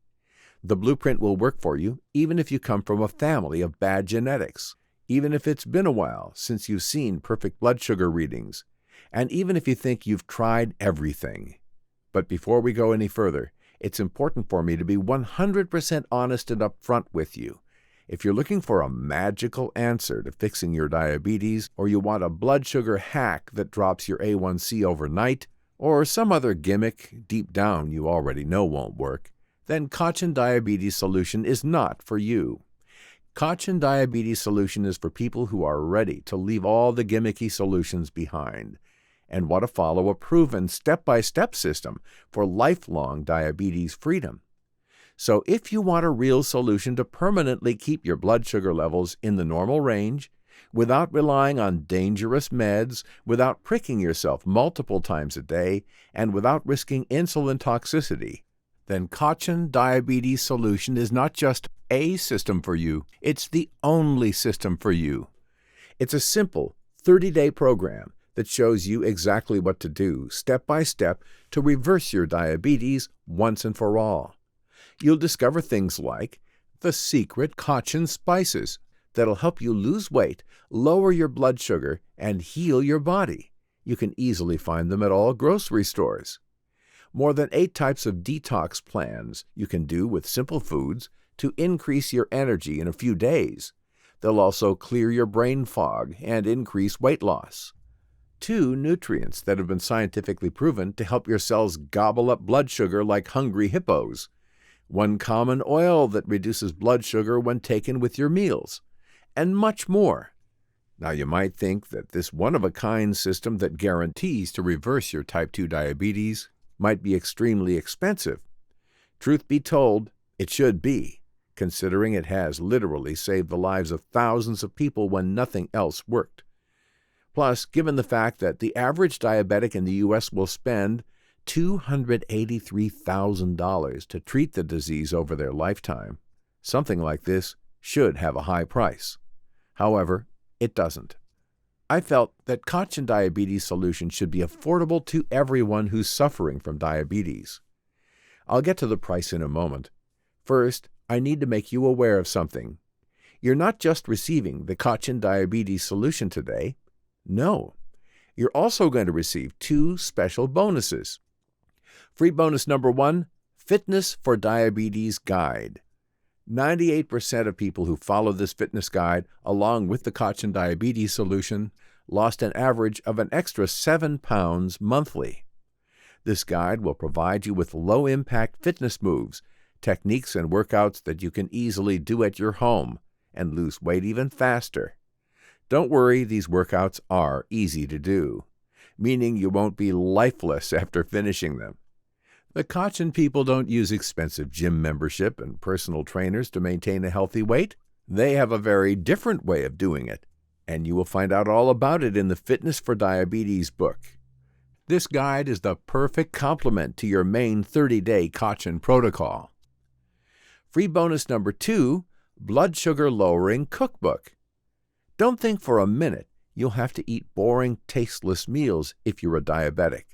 The blueprint will work for you even if you come from a family of bad genetics, even if it's been a while since you've seen perfect blood sugar readings, and even if you think you've tried everything. But before we go any further, it's important for me to be 100% honest and upfront with you. If you're looking for a magical answer to fixing your diabetes, or you want a blood sugar hack that drops your A1C overnight, or some other gimmick deep down you already know won't work, then Kachin Diabetes Solution is not for you. Kachin Diabetes Solution is for people who are ready to leave all the gimmicky solutions behind and want to follow a proven step-by-step system for lifelong diabetes freedom. So if you want a real solution to permanently keep your blood sugar levels in the normal range, without relying on dangerous meds, without pricking yourself multiple times a day, and without risking insulin toxicity, then Kachin Diabetes Solution is not just a system for you, it's the only system for you. It's a simple 30-day program that shows you exactly what to do, step by step, to reverse your diabetes once and for all. You'll discover things like the secret Kachin spices that'll help you lose weight, lower your blood sugar, and heal your body. You can easily find them at all grocery stores. More than 8 types of detox plans you can do with simple foods to increase your energy in a few days. They'll also clear your brain fog and increase weight loss. 2 nutrients that have been scientifically proven to help your cells gobble up blood sugar like hungry hippos. 1 common oil that reduces blood sugar when taken with your meals, and much more. Now you might think that this one-of-a-kind system that guarantees to reverse your type 2 diabetes might be extremely expensive. Truth be told, it should be, considering it has literally saved the lives of thousands of people when nothing else worked. Plus, given the fact that the average diabetic in the U.S. will spend $283,000 to treat the disease over their lifetime, something like this should have a high price. However, it doesn't. I felt that Kachin Diabetes Solution should be affordable to everyone who's suffering from diabetes. I'll get to the price in a moment. First, I need to make you aware of something. You're not just receiving the Kachin Diabetes Solution today. No. You're also going to receive 2 special bonuses. Free bonus number 1, Fitness for Diabetes Guide. 98% of people who follow this fitness guide, along with the Kachin Diabetes Solution, lost an average of an extra 7 pounds monthly. This guide will provide you with low-impact fitness moves, techniques and workouts that you can easily do at your home and lose weight even faster. Don't worry, these workouts are easy to do, meaning you won't be lifeless after finishing them. The Kachin people don't use expensive gym membership and personal trainers to maintain a healthy weight. They have a very different way of doing it, and you will find out all about it in the Fitness for Diabetes book. This guide is the perfect complement to your main 30-day Kachin protocol. Free bonus number 2, Blood Sugar Lowering Cookbook. Don't think for a minute you'll have to eat boring, tasteless meals if you're a diabetic.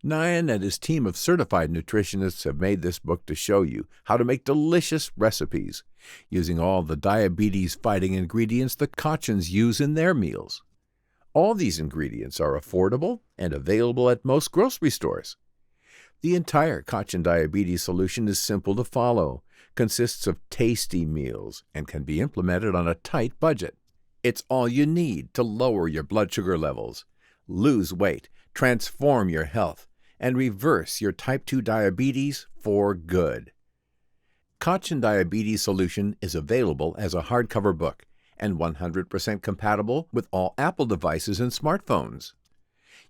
Nyan and his team of certified nutritionists have made this book to show you how to make delicious recipes using all the diabetes-fighting ingredients the Kachins use in their meals. All these ingredients are affordable and available at most grocery stores. The entire Kachin Diabetes Solution is simple to follow, consists of tasty meals, and can be implemented on a tight budget. It's all you need to lower your blood sugar levels, lose weight, transform your health, and reverse your type 2 diabetes for good. Cochin Diabetes Solution is available as a hardcover book and 100% compatible with all Apple devices and smartphones.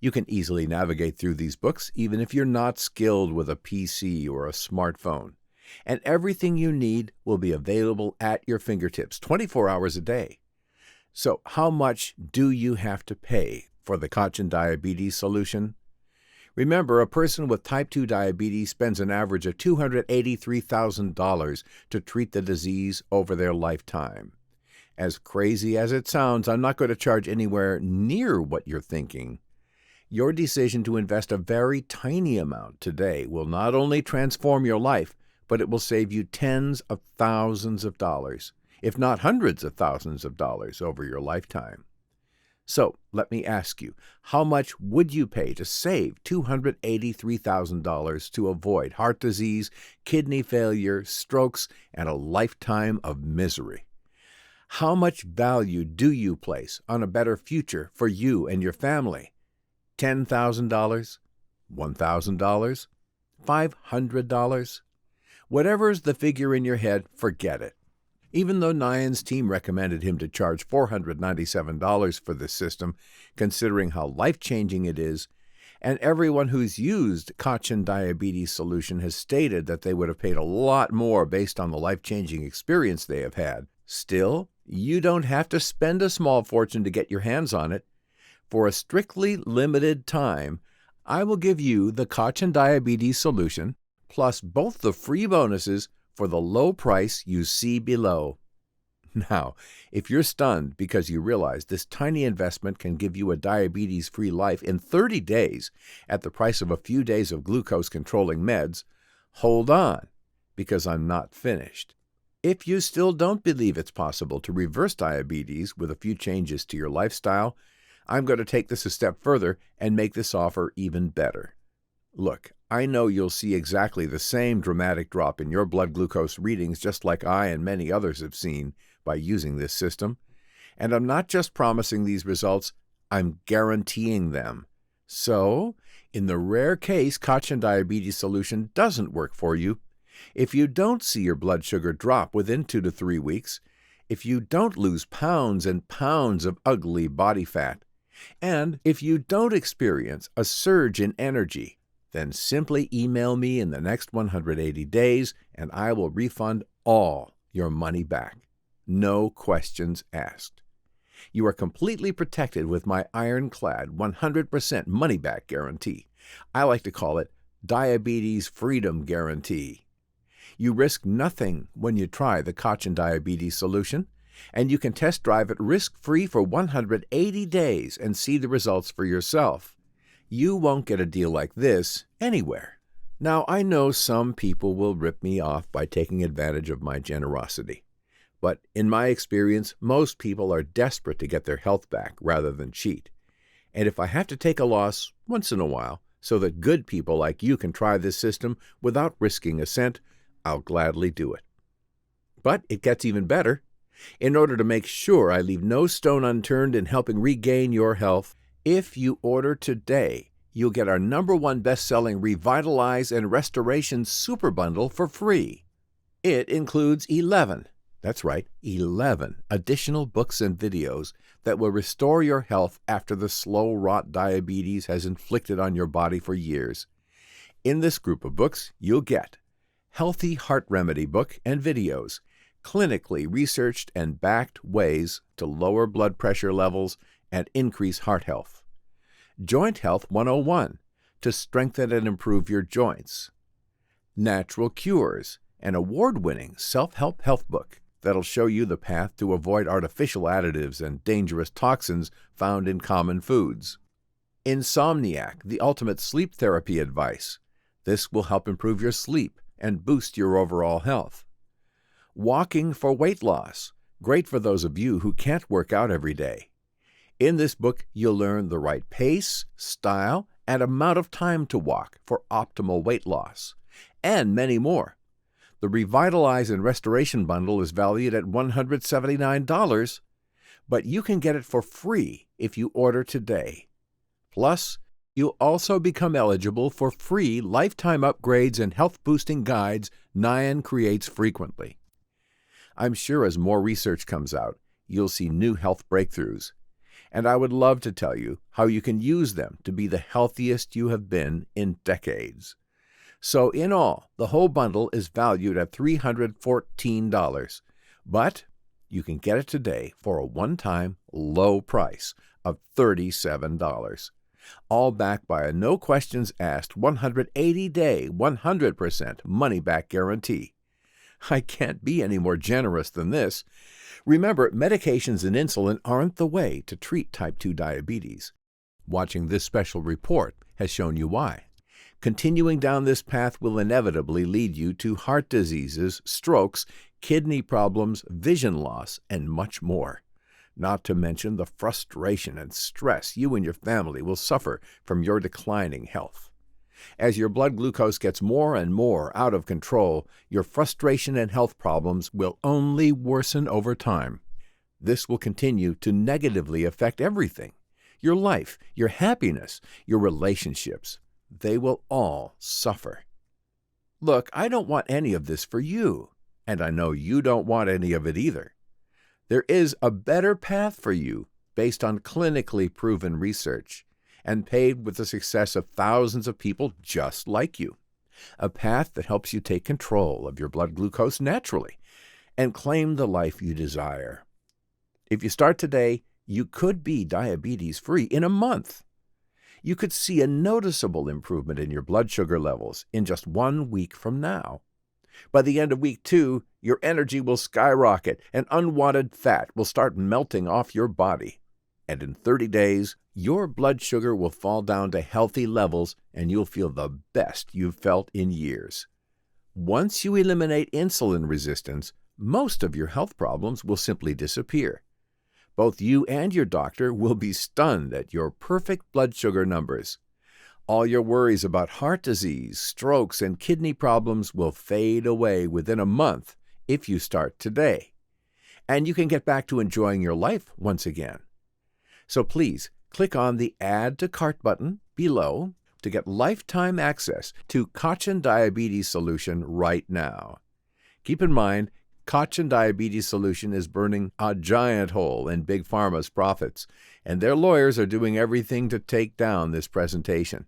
You can easily navigate through these books even if you're not skilled with a PC or a smartphone. And everything you need will be available at your fingertips 24 hours a day. So how much do you have to pay for the Cochin Diabetes Solution? Remember, a person with type 2 diabetes spends an average of $283,000 to treat the disease over their lifetime. As crazy as it sounds, I'm not going to charge anywhere near what you're thinking. Your decision to invest a very tiny amount today will not only transform your life, but it will save you tens of thousands of dollars, if not hundreds of thousands of dollars over your lifetime. So let me ask you, how much would you pay to save $283,000 to avoid heart disease, kidney failure, strokes, and a lifetime of misery? How much value do you place on a better future for you and your family? $10,000? $1,000? $500? Whatever's the figure in your head, forget it. Even though Nyan's team recommended him to charge $497 for this system, considering how life-changing it is, and everyone who's used Cochin Diabetes Solution has stated that they would have paid a lot more based on the life-changing experience they have had, still, you don't have to spend a small fortune to get your hands on it. For a strictly limited time, I will give you the Cochin Diabetes Solution, plus both the free bonuses for the low price you see below. Now, if you're stunned because you realize this tiny investment can give you a diabetes-free life in 30 days at the price of a few days of glucose-controlling meds, hold on, because I'm not finished. If you still don't believe it's possible to reverse diabetes with a few changes to your lifestyle, I'm going to take this a step further and make this offer even better. Look, I know you'll see exactly the same dramatic drop in your blood glucose readings just like I and many others have seen by using this system. And I'm not just promising these results, I'm guaranteeing them. So, in the rare case Cochin Diabetes Solution doesn't work for you, if you don't see your blood sugar drop within 2 to 3 weeks, if you don't lose pounds and pounds of ugly body fat, and if you don't experience a surge in energy, then simply email me in the next 180 days and I will refund all your money back. No questions asked. You are completely protected with my ironclad 100% money-back guarantee. I like to call it Diabetes Freedom Guarantee. You risk nothing when you try the Cochin Diabetes Solution, and you can test drive it risk-free for 180 days and see the results for yourself. You won't get a deal like this anywhere. Now, I know some people will rip me off by taking advantage of my generosity. But in my experience, most people are desperate to get their health back rather than cheat. And if I have to take a loss once in a while so that good people like you can try this system without risking a cent, I'll gladly do it. But it gets even better. In order to make sure I leave no stone unturned in helping regain your health, if you order today, you'll get our #1 best-selling Revitalize and Restoration Super Bundle for free. It includes 11 additional books and videos that will restore your health after the slow rot diabetes has inflicted on your body for years. In this group of books, you'll get Healthy Heart Remedy book and videos, clinically researched and backed ways to lower blood pressure levels and increase heart health. Joint Health 101 to strengthen and improve your joints. Natural Cures, an award-winning self-help health book that'll show you the path to avoid artificial additives and dangerous toxins found in common foods. Insomniac, the ultimate sleep therapy advice. This will help improve your sleep and boost your overall health. Walking for Weight Loss, great for those of you who can't work out every day. In this book, you'll learn the right pace, style, and amount of time to walk for optimal weight loss, and many more. The Revitalize and Restoration Bundle is valued at $179, but you can get it for free if you order today. Plus, You'll also become eligible for free lifetime upgrades and health-boosting guides Nyan creates frequently. I'm sure as more research comes out, you'll see new health breakthroughs, and I would love to tell you how you can use them to be the healthiest you have been in decades. So in all, the whole bundle is valued at $314, but you can get it today for a one-time low price of $37. All backed by a no-questions-asked 180-day, 100% money-back guarantee. I can't be any more generous than this. Remember, medications and insulin aren't the way to treat type 2 diabetes. Watching this special report has shown you why. Continuing down this path will inevitably lead you to heart diseases, strokes, kidney problems, vision loss, and much more. Not to mention the frustration and stress you and your family will suffer from your declining health. As your blood glucose gets more and more out of control, your frustration and health problems will only worsen over time. This will continue to negatively affect everything: your life, your happiness, your relationships. They will all suffer. Look, I don't want any of this for you, and I know you don't want any of it either. There is a better path for you based on clinically proven research and paved with the success of thousands of people just like you. A path that helps you take control of your blood glucose naturally and claim the life you desire. If you start today, you could be diabetes-free in a month. You could see a noticeable improvement in your blood sugar levels in just 1 week from now. By the end of week 2, your energy will skyrocket and unwanted fat will start melting off your body. And in 30 days, your blood sugar will fall down to healthy levels and you'll feel the best you've felt in years. Once you eliminate insulin resistance, most of your health problems will simply disappear. Both you and your doctor will be stunned at your perfect blood sugar numbers. All your worries about heart disease, strokes, and kidney problems will fade away within a month if you start today. And you can get back to enjoying your life once again. So please, click on the Add to Cart button below to get lifetime access to Cochin Diabetes Solution right now. Keep in mind, Cochin Diabetes Solution is burning a giant hole in Big Pharma's profits, and their lawyers are doing everything to take down this presentation.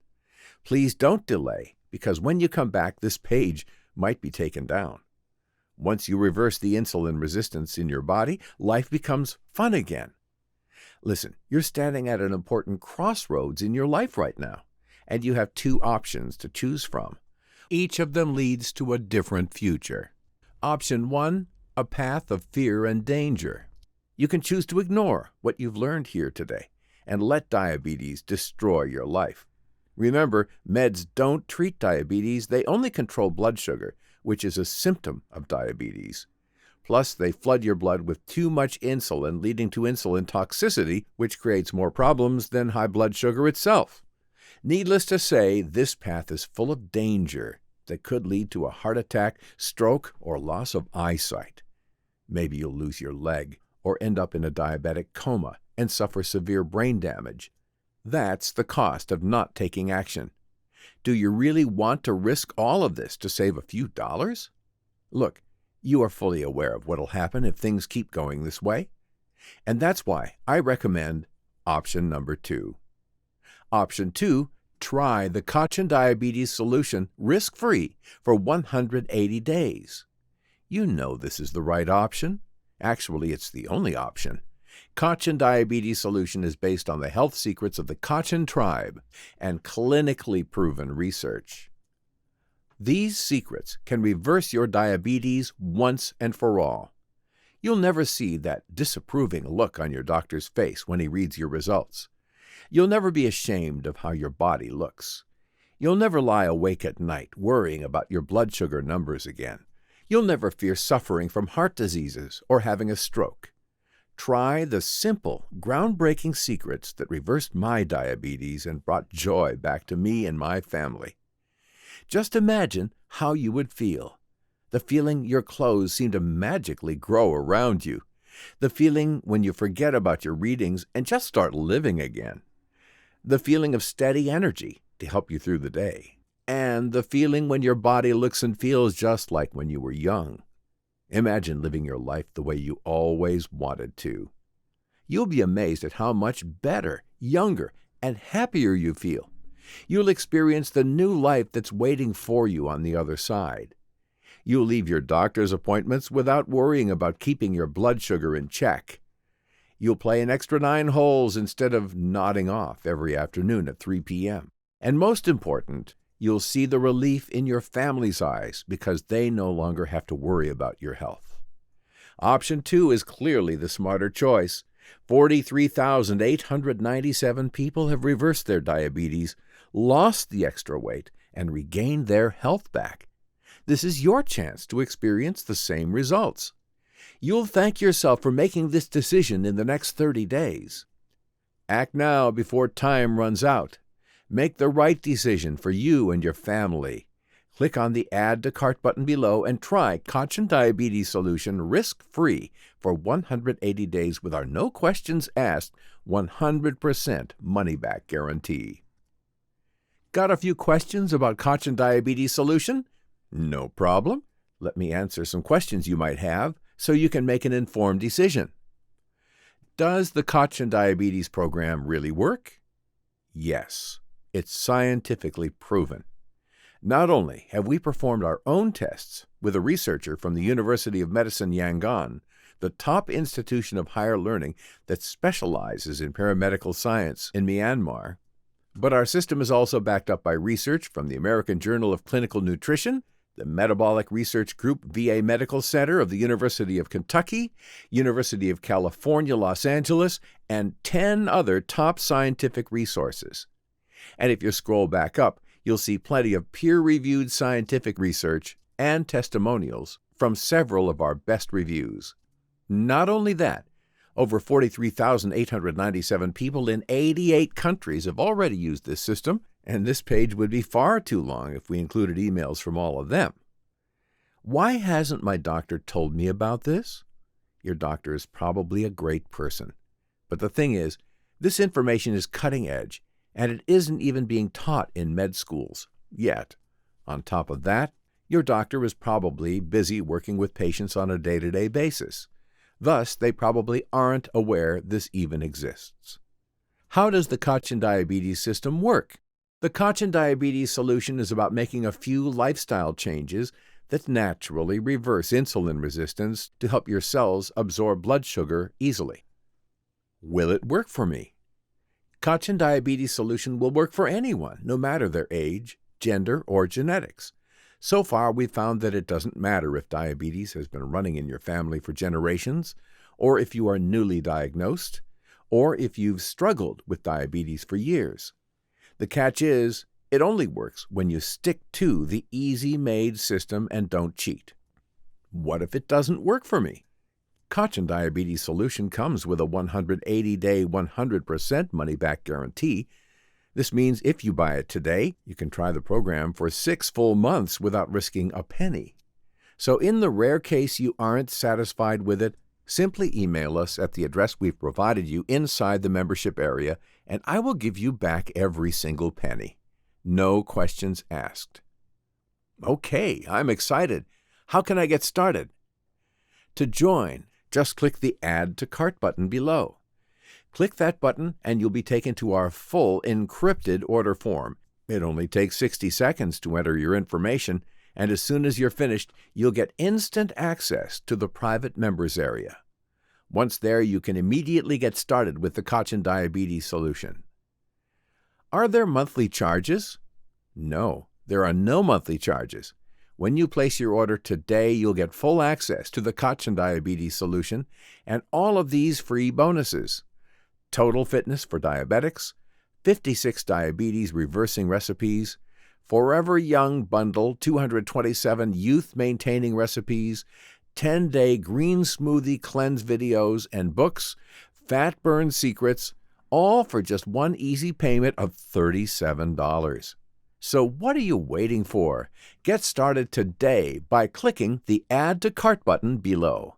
Please don't delay, because when you come back, this page might be taken down. Once you reverse the insulin resistance in your body, life becomes fun again. Listen, you're standing at an important crossroads in your life right now, and you have 2 options to choose from. Each of them leads to a different future. Option 1, a path of fear and danger. You can choose to ignore what you've learned here today and let diabetes destroy your life. Remember, meds don't treat diabetes, they only control blood sugar, which is a symptom of diabetes. Plus, they flood your blood with too much insulin, leading to insulin toxicity, which creates more problems than high blood sugar itself. Needless to say, this path is full of danger that could lead to a heart attack, stroke, or loss of eyesight. Maybe you'll lose your leg or end up in a diabetic coma and suffer severe brain damage. That's the cost of not taking action. Do you really want to risk all of this to save a few dollars? Look, you are fully aware of what'll happen if things keep going this way. And that's why I recommend option number 2. Option 2, try the Cochin Diabetes Solution risk-free for 180 days. You know this is the right option. Actually, it's the only option. Cochin Diabetes Solution is based on the health secrets of the Cochin tribe and clinically proven research. These secrets can reverse your diabetes once and for all. You'll never see that disapproving look on your doctor's face when he reads your results. You'll never be ashamed of how your body looks. You'll never lie awake at night worrying about your blood sugar numbers again. You'll never fear suffering from heart diseases or having a stroke. Try the simple, groundbreaking secrets that reversed my diabetes and brought joy back to me and my family. Just imagine how you would feel. The feeling your clothes seem to magically grow around you. The feeling when you forget about your readings and just start living again. the feeling of steady energy to help you through the day, and the feeling when your body looks and feels just like when you were young. Imagine living your life the way you always wanted to. You'll be amazed at how much better, younger, and happier you feel. You'll experience the new life that's waiting for you on the other side. You'll leave your doctor's appointments without worrying about keeping your blood sugar in check. You'll play an extra 9 holes instead of nodding off every afternoon at 3 p.m. And most important, you'll see the relief in your family's eyes because they no longer have to worry about your health. Option 2 is clearly the smarter choice. 43,897 people have reversed their diabetes, lost the extra weight, and regained their health back. This is your chance to experience the same results. You'll thank yourself for making this decision in the next 30 days. Act now before time runs out. Make the right decision for you and your family. Click on the Add to Cart button below and try Cochin Diabetes Solution risk-free for 180 days with our no questions asked 100% money-back guarantee. Got a few questions about Cochin Diabetes Solution? No problem. Let me answer some questions you might have so you can make an informed decision. Does the Cochin Diabetes program really work? Yes, it's scientifically proven. Not only have we performed our own tests with a researcher from the University of Medicine Yangon, the top institution of higher learning that specializes in paramedical science in Myanmar, but our system is also backed up by research from the American Journal of Clinical Nutrition, the Metabolic Research Group VA Medical Center of the University of Kentucky, University of California, Los Angeles, and 10 other top scientific resources. And if you scroll back up, you'll see plenty of peer-reviewed scientific research and testimonials from several of our best reviews. Not only that, over 43,897 people in 88 countries have already used this system, and this page would be far too long if we included emails from all of them. Why hasn't my doctor told me about this? Your doctor is probably a great person. But the thing is, this information is cutting edge, and it isn't even being taught in med schools yet. On top of that, your doctor is probably busy working with patients on a day-to-day basis. Thus, they probably aren't aware this even exists. How does the Cochin Diabetes system work? The Cochin Diabetes Solution is about making a few lifestyle changes that naturally reverse insulin resistance to help your cells absorb blood sugar easily. Will it work for me? Cochin Diabetes Solution will work for anyone, no matter their age, gender, or genetics. So far, we've found that it doesn't matter if diabetes has been running in your family for generations, or if you are newly diagnosed, or if you've struggled with diabetes for years. The catch is, it only works when you stick to the easy-made system and don't cheat. What if it doesn't work for me? Cochin Diabetes Solution comes with a 180-day, 100% money-back guarantee. This means if you buy it today, you can try the program for 6 full months without risking a penny. So in the rare case you aren't satisfied with it, simply email us at the address we've provided you inside the membership area, and I will give you back every single penny. No questions asked. Okay, I'm excited. How can I get started? To join, just click the Add to Cart button below. Click that button and you'll be taken to our full encrypted order form. It only takes 60 seconds to enter your information, and as soon as you're finished, you'll get instant access to the private members area. Once there, you can immediately get started with the Cochin Diabetes Solution. Are there monthly charges? No, there are no monthly charges. When you place your order today, you'll get full access to the Cochin Diabetes Solution and all of these free bonuses. Total Fitness for Diabetics, 56 Diabetes Reversing Recipes, Forever Young Bundle, 227 Youth-Maintaining Recipes, 10-Day Green Smoothie Cleanse videos and books, Fat Burn Secrets, all for just one easy payment of $37. So what are you waiting for? Get started today by clicking the Add to Cart button below.